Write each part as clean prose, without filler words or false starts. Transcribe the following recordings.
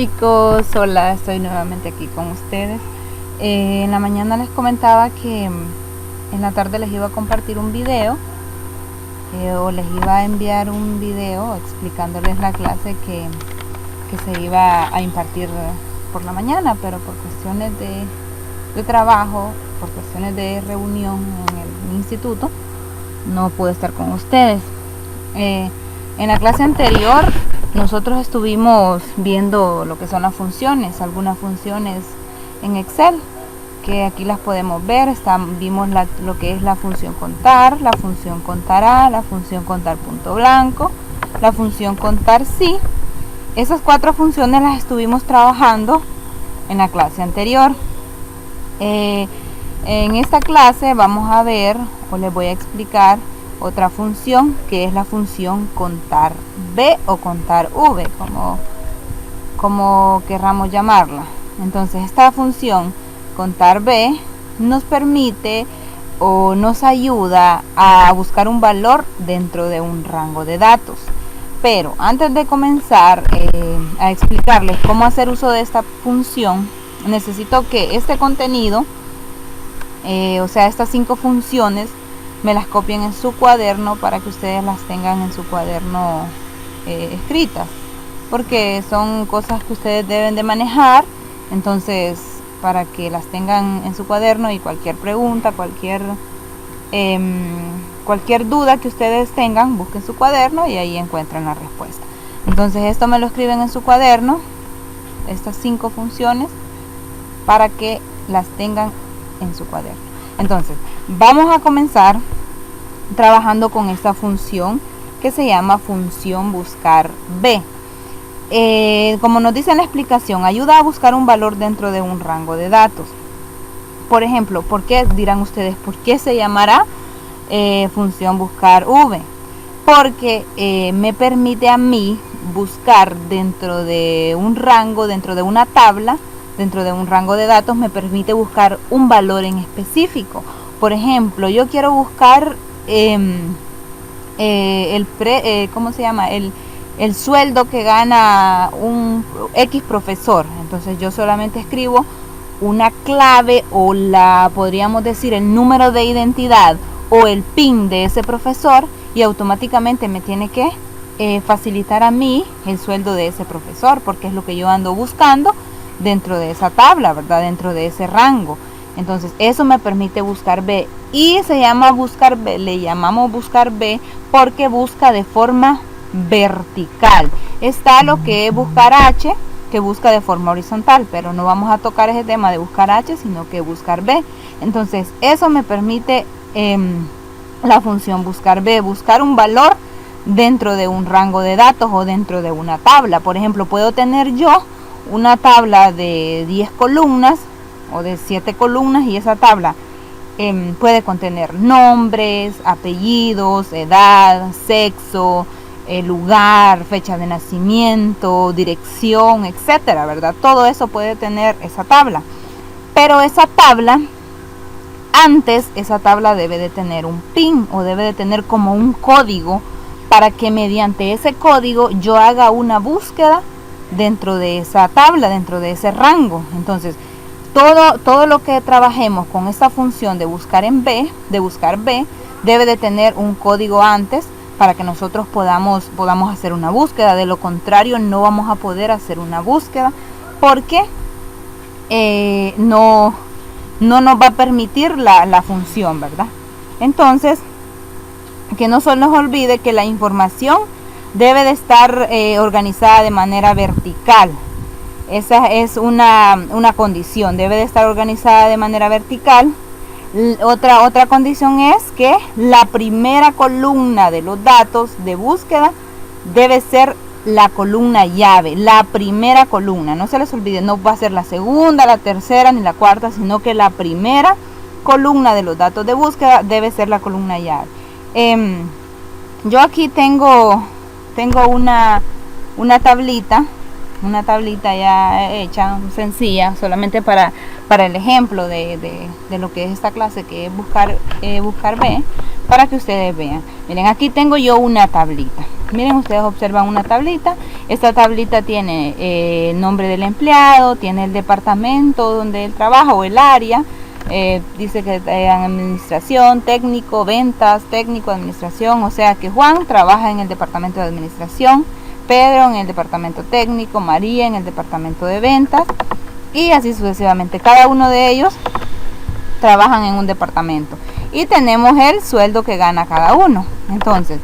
chicos, hola, estoy nuevamente aquí con ustedes. En la mañana les comentaba que en la tarde les iba a compartir un video o les iba a enviar un video explicándoles la clase que se iba a impartir por la mañana, pero por cuestiones de trabajo, por cuestiones de reunión en el instituto, no pude estar con ustedes. En la clase anterior nosotros estuvimos viendo lo que son las funciones, algunas funciones en Excel, que aquí las podemos ver. Vimos lo que es la función contar, la función contará, la función contar punto blanco, la función contar sí. Esas 4 funciones las estuvimos trabajando en la clase anterior. En esta clase vamos a ver, o les voy a explicar otra función, que es la función contar B o contar V, como querramos llamarla. Entonces esta función contar B nos permite o nos ayuda a buscar un valor dentro de un rango de datos. Pero antes de comenzar a explicarles cómo hacer uso de esta función, necesito que este contenido, o sea, estas 5 funciones, me las copien en su cuaderno para que ustedes las tengan en su cuaderno escritas, porque son cosas que ustedes deben de manejar. Entonces, para que las tengan en su cuaderno, y cualquier pregunta, cualquier duda que ustedes tengan, busquen su cuaderno y ahí encuentran la respuesta. Entonces esto me lo escriben en su cuaderno, estas 5 funciones, para que las tengan en su cuaderno. Entonces vamos a comenzar trabajando con esta función que se llama función buscar B. Como nos dice en la explicación, ayuda a buscar un valor dentro de un rango de datos. Por ejemplo, ¿por qué dirán ustedes? ¿Por qué se llamará función buscar V? Porque me permite a mí buscar dentro de un rango, dentro de una tabla, dentro de un rango de datos, me permite buscar un valor en específico. Por ejemplo, yo quiero buscar el sueldo que gana un X profesor. Entonces yo solamente escribo una clave, o podríamos decir el número de identidad o el PIN de ese profesor, y automáticamente me tiene que facilitar a mí el sueldo de ese profesor, porque es lo que yo ando buscando dentro de esa tabla, ¿verdad? Dentro de ese rango. Entonces eso me permite buscar B, y se llama buscar B, le llamamos buscar B porque busca de forma vertical. Está lo que es buscar H, que busca de forma horizontal, pero no vamos a tocar ese tema de buscar H, sino que buscar B. Entonces eso me permite la función buscar B, buscar un valor dentro de un rango de datos o dentro de una tabla. Por ejemplo, puedo tener yo una tabla de 10 columnas o de 7 columnas, y esa tabla puede contener nombres, apellidos, edad, sexo, lugar, fecha de nacimiento, dirección, etcétera, ¿verdad? Todo eso puede tener esa tabla. Pero esa tabla debe de tener un PIN, o debe de tener como un código, para que mediante ese código yo haga una búsqueda dentro de esa tabla, dentro de ese rango. Entonces todo lo que trabajemos con esta función de buscar B, debe de tener un código antes, para que nosotros podamos hacer una búsqueda. De lo contrario, no vamos a poder hacer una búsqueda, porque no nos va a permitir la función, ¿verdad? Entonces, que no se nos olvide que la información debe de estar organizada de manera vertical. Esa es una condición, debe de estar organizada de manera vertical. Otra condición es que la primera columna de los datos de búsqueda debe ser la columna llave, la primera columna. No se les olvide, no va a ser la segunda, la tercera ni la cuarta, sino que la primera columna de los datos de búsqueda debe ser la columna llave. Yo aquí tengo una tablita ya hecha, sencilla, solamente para el ejemplo de lo que es esta clase, que es buscar B, para que ustedes vean. Miren, aquí tengo yo una tablita. Miren, ustedes observan una tablita. Esta tablita tiene nombre del empleado, tiene el departamento donde él trabaja o el área. Dice que en administración, técnico, ventas, técnico, administración. O sea que Juan trabaja en el departamento de administración, Pedro en el departamento técnico, María en el departamento de ventas, y así sucesivamente. Cada uno de ellos trabajan en un departamento. Y tenemos el sueldo que gana cada uno. Entonces,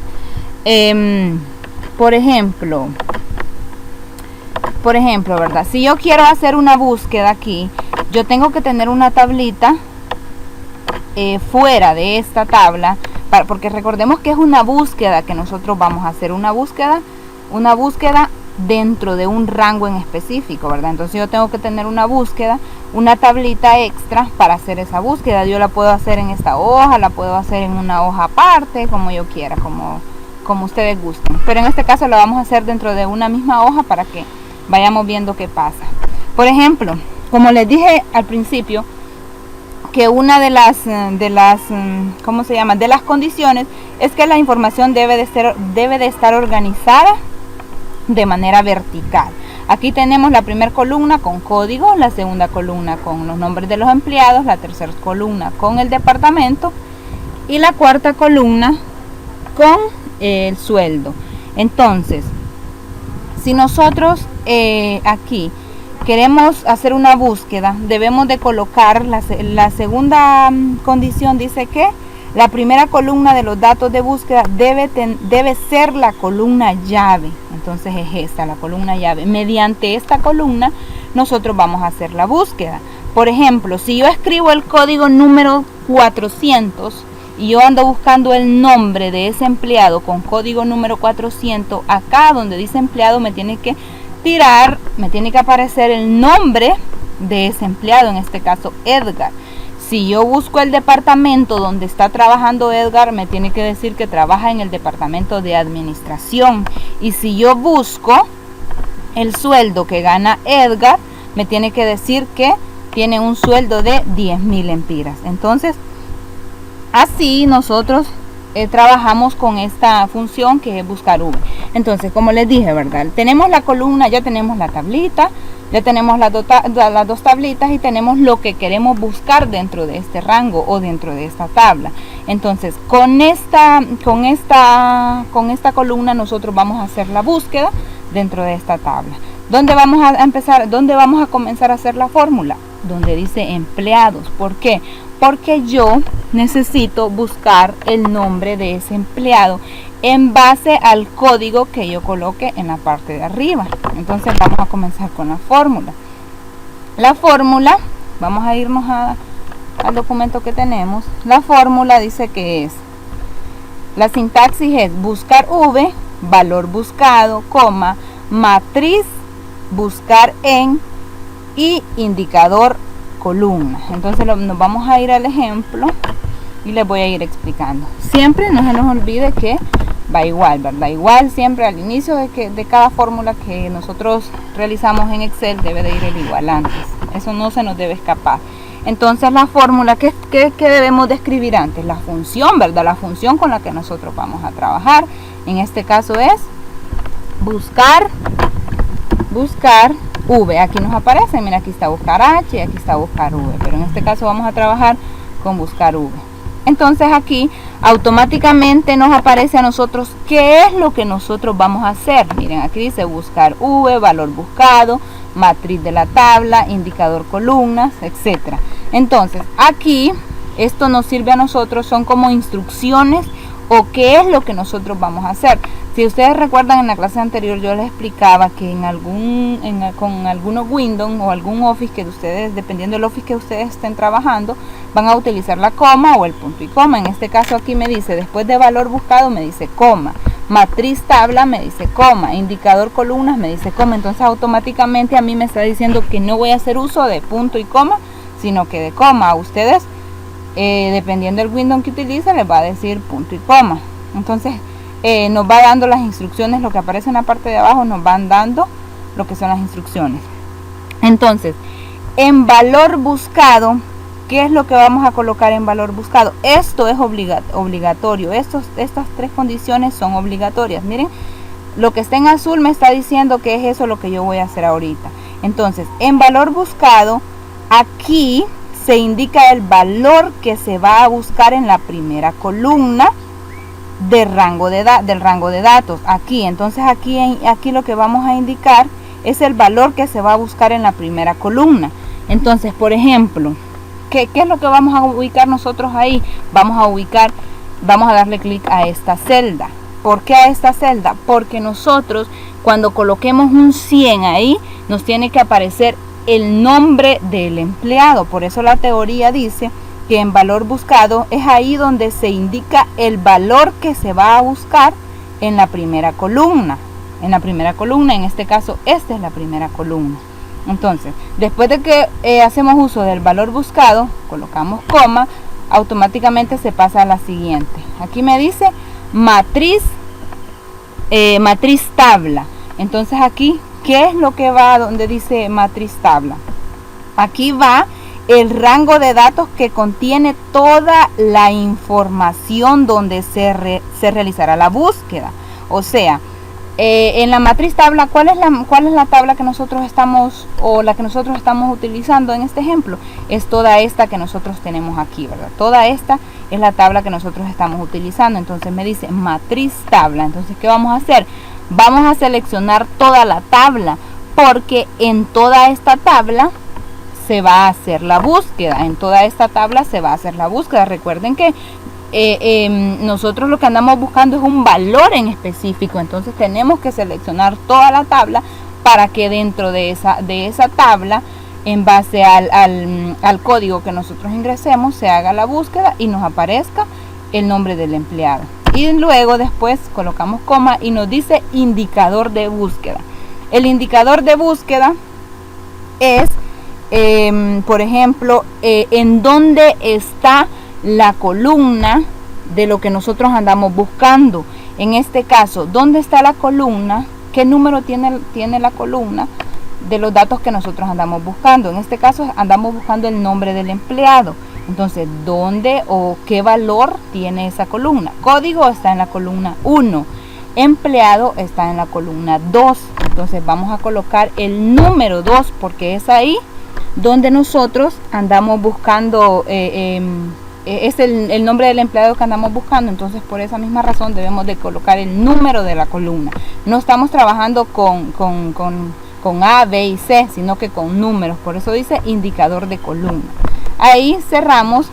por ejemplo, ¿verdad? Si yo quiero hacer una búsqueda aquí, yo tengo que tener una tablita fuera de esta tabla, porque recordemos que es una búsqueda que nosotros vamos a hacer, una búsqueda dentro de un rango en específico, ¿verdad? Entonces yo tengo que tener una búsqueda, una tablita extra para hacer esa búsqueda. Yo la puedo hacer en esta hoja, la puedo hacer en una hoja aparte, como yo quiera, como ustedes gusten. Pero en este caso la vamos a hacer dentro de una misma hoja para que vayamos viendo qué pasa. Por ejemplo, como les dije al principio, que una de las ¿cómo se llama? De las condiciones es que la información debe de estar organizada de manera vertical. Aquí tenemos la primera columna con código, la segunda columna con los nombres de los empleados, la tercera columna con el departamento y la cuarta columna con el sueldo. Entonces, si nosotros aquí queremos hacer una búsqueda, debemos de colocar la segunda condición. Dice que la primera columna de los datos de búsqueda debe ser la columna llave. Entonces es esta, la columna llave. Mediante esta columna nosotros vamos a hacer la búsqueda. Por ejemplo, si yo escribo el código número 400 y yo ando buscando el nombre de ese empleado con código número 400, acá donde dice empleado me tiene que aparecer el nombre de ese empleado, en este caso Edgar. Si yo busco el departamento donde está trabajando Edgar, me tiene que decir que trabaja en el departamento de administración. Y si yo busco el sueldo que gana Edgar, me tiene que decir que tiene un sueldo de 10,000 empiras. Entonces, así nosotros trabajamos con esta función que es buscar V. Entonces, como les dije, ¿verdad? Tenemos la columna, ya tenemos la tablita, ya tenemos las dos tablitas y tenemos lo que queremos buscar dentro de este rango o dentro de esta tabla. Entonces, con esta columna nosotros vamos a hacer la búsqueda dentro de esta tabla. ¿Dónde vamos a empezar? ¿Dónde vamos a comenzar a hacer la fórmula? Donde dice empleados. ¿Por qué? Porque yo necesito buscar el nombre de ese empleado en base al código que yo coloque en la parte de arriba. Entonces vamos a comenzar con la fórmula. La fórmula, vamos a irnos al documento que tenemos. La fórmula dice que es, la sintaxis es buscar V, valor buscado, coma, matriz, buscar en y indicador columna. Entonces nos vamos a ir al ejemplo y les voy a ir explicando. Siempre no se nos olvide que va igual, ¿verdad? Igual siempre al inicio de cada fórmula que nosotros realizamos en Excel debe de ir el igual antes. Eso no se nos debe escapar. Entonces la fórmula, ¿qué debemos de escribir antes? La función, ¿verdad? La función con la que nosotros vamos a trabajar. En este caso es buscar V. Aquí nos aparece, mira, aquí está buscar H y aquí está buscar V. Pero en este caso vamos a trabajar con buscar V. Entonces aquí automáticamente nos aparece a nosotros qué es lo que nosotros vamos a hacer. Miren, aquí dice buscar V, valor buscado, matriz de la tabla, indicador columnas, etcétera. Entonces aquí esto nos sirve a nosotros, son como instrucciones o qué es lo que nosotros vamos a hacer. Si ustedes recuerdan, en la clase anterior yo les explicaba que con algunos Windows o algún Office que ustedes, dependiendo del Office que ustedes estén trabajando, van a utilizar la coma o el punto y coma. En este caso aquí me dice, después de valor buscado me dice coma, matriz tabla me dice coma, indicador columnas me dice coma. Entonces automáticamente a mí me está diciendo que no voy a hacer uso de punto y coma, sino que de coma. A ustedes, dependiendo del Windows que utilicen, les va a decir punto y coma. Entonces nos va dando las instrucciones, lo que aparece en la parte de abajo nos van dando lo que son las instrucciones. Entonces, en valor buscado, ¿qué es lo que vamos a colocar en valor buscado? Esto es obligatorio, estas tres condiciones son obligatorias. Miren, Lo que está en azul me está diciendo que es eso lo que yo voy a hacer ahorita. Entonces, en valor buscado, aquí se indica el valor que se va a buscar en la primera columna del rango de datos. Aquí, entonces aquí lo que vamos a indicar es el valor que se va a buscar en la primera columna. Entonces, por ejemplo, ¿qué es lo que vamos a ubicar nosotros ahí? Vamos a darle clic a esta celda. ¿Por qué a esta celda? Porque nosotros cuando coloquemos un 100 ahí, nos tiene que aparecer el nombre del empleado. Por eso la teoría dice que en valor buscado es ahí donde se indica el valor que se va a buscar en la primera columna. En este caso, esta es la primera columna. Entonces, después de que hacemos uso del valor buscado, colocamos coma, automáticamente se pasa a la siguiente. Aquí me dice matriz tabla. Entonces aquí, ¿qué es lo que va donde dice matriz tabla? Aquí va el rango de datos que contiene toda la información donde se realizará la búsqueda. O sea, en la matriz tabla, ¿cuál es la tabla que nosotros estamos utilizando en este ejemplo? Es toda esta que nosotros tenemos aquí, ¿verdad? Toda esta es la tabla que nosotros estamos utilizando. Entonces me dice matriz tabla. Entonces, ¿qué vamos a hacer? Vamos a seleccionar toda la tabla, porque en toda esta tabla se va a hacer la búsqueda. Recuerden que nosotros lo que andamos buscando es un valor en específico. Entonces tenemos que seleccionar toda la tabla para que dentro de esa tabla, en base al código que nosotros ingresemos, se haga la búsqueda y nos aparezca el nombre del empleado. Y luego después colocamos coma y nos dice indicador de búsqueda. El indicador de búsqueda es, por ejemplo, en dónde está la columna de lo que nosotros andamos buscando. En este caso, ¿dónde está la columna? ¿Qué número tiene la columna de los datos que nosotros andamos buscando? En este caso andamos buscando el nombre del empleado. Entonces, ¿dónde o qué valor tiene esa columna? Código está en la columna 1. Empleado está en la columna 2. Entonces vamos a colocar el número 2 porque es ahí donde nosotros andamos buscando, es el nombre del empleado que andamos buscando. Entonces por esa misma razón debemos de colocar el número de la columna. No estamos trabajando con A, B y C, sino que con números. Por eso dice indicador de columna. Ahí cerramos,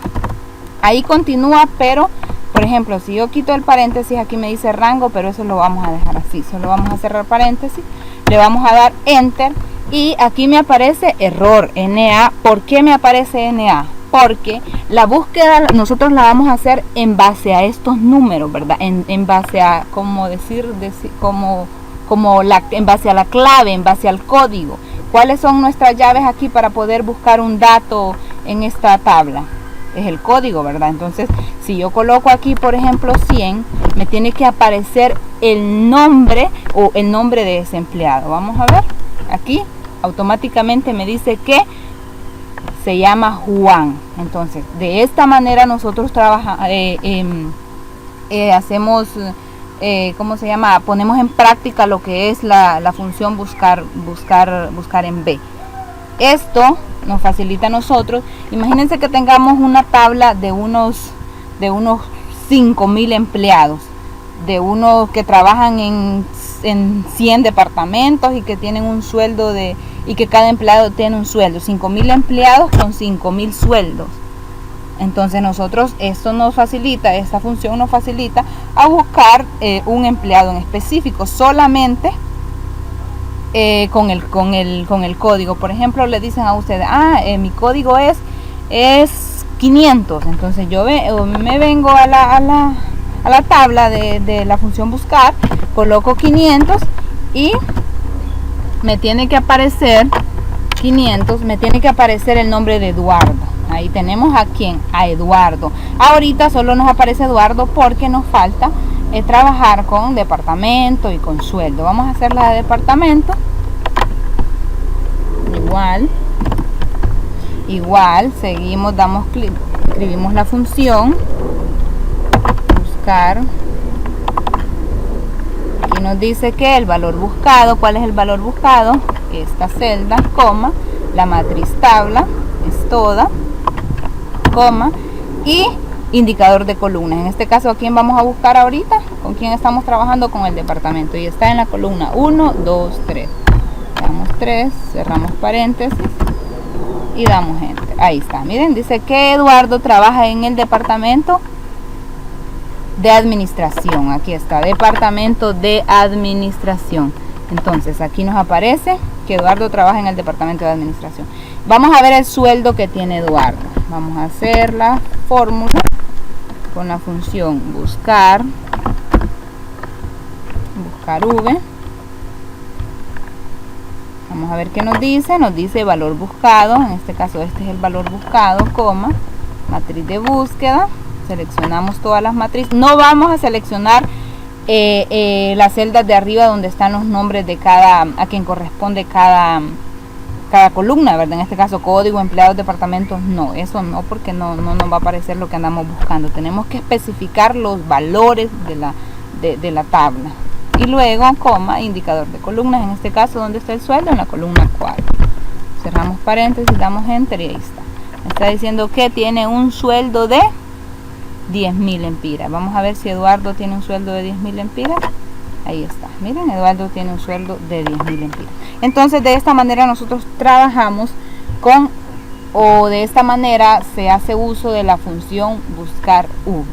ahí continúa, pero por ejemplo, si yo quito el paréntesis, aquí me dice rango, pero eso lo vamos a dejar así. Solo vamos a cerrar paréntesis, le vamos a dar enter y aquí me aparece error, NA. ¿Por qué me aparece NA? Porque la búsqueda nosotros la vamos a hacer en base a estos números, ¿verdad? En base a, en base a la clave, en base al código. ¿Cuáles son nuestras llaves aquí para poder buscar un dato en esta tabla? Es el código, ¿verdad? Entonces, si yo coloco aquí, por ejemplo, 100, me tiene que aparecer el nombre o el nombre de ese empleado. Vamos a ver, aquí automáticamente me dice que se llama Juan. Entonces, de esta manera nosotros hacemos, ¿cómo se llama? Ponemos en práctica lo que es la función buscar en B. Esto nos facilita a nosotros. Imagínense que tengamos una tabla de unos 5.000 empleados, de unos que trabajan en 100 departamentos y que tienen un sueldo y que cada empleado tiene un sueldo. 5.000 empleados con 5.000 sueldos. Entonces nosotros, esta función nos facilita a buscar un empleado en específico solamente con el código. Por ejemplo, le dicen a ustedes, mi código es 500. Entonces yo me vengo a la tabla de la función buscar, coloco 500 y me tiene que aparecer 500, me tiene que aparecer el nombre de Eduardo. Ahí tenemos a quién, a Eduardo. Ahorita solo nos aparece Eduardo porque nos falta trabajar con departamento y con sueldo. Vamos a hacer la de departamento. Igual seguimos, damos clic, escribimos la función buscar. Aquí nos dice que el valor buscado, ¿cuál es el valor buscado? Esta celda, coma, la matriz tabla, es toda, coma, y indicador de columnas. En este caso, ¿a quién vamos a buscar ahorita? ¿Con quién estamos trabajando? Con el departamento, y está en la columna 1, 2, 3. Damos 3, cerramos paréntesis y damos enter. Ahí está, miren, dice que Eduardo trabaja en el departamento de administración. Aquí está, departamento de administración. Entonces aquí nos aparece que Eduardo trabaja en el departamento de administración. Vamos a ver el sueldo que tiene Eduardo. Vamos a hacer la fórmula con la función buscar V. Vamos a ver qué nos dice. Nos dice valor buscado, en este caso este es el valor buscado, coma, matriz de búsqueda. Seleccionamos todas las matrices. No vamos a seleccionar las celdas de arriba donde están los nombres de a quien corresponde cada columna, ¿verdad? En este caso código, empleados, departamentos, no, eso no, porque no nos va a aparecer lo que andamos buscando. Tenemos que especificar los valores de la tabla. Y luego, coma, indicador de columnas, en este caso, ¿dónde está el sueldo? En la columna 4. Cerramos paréntesis, damos enter y ahí está. Me está diciendo que tiene un sueldo de 10.000 lempiras. Vamos a ver si Eduardo tiene un sueldo de 10.000 lempiras. Ahí está, miren, Eduardo tiene un sueldo de 10.000 lempiras. Entonces, de esta manera nosotros trabajamos de esta manera se hace uso de la función buscar V.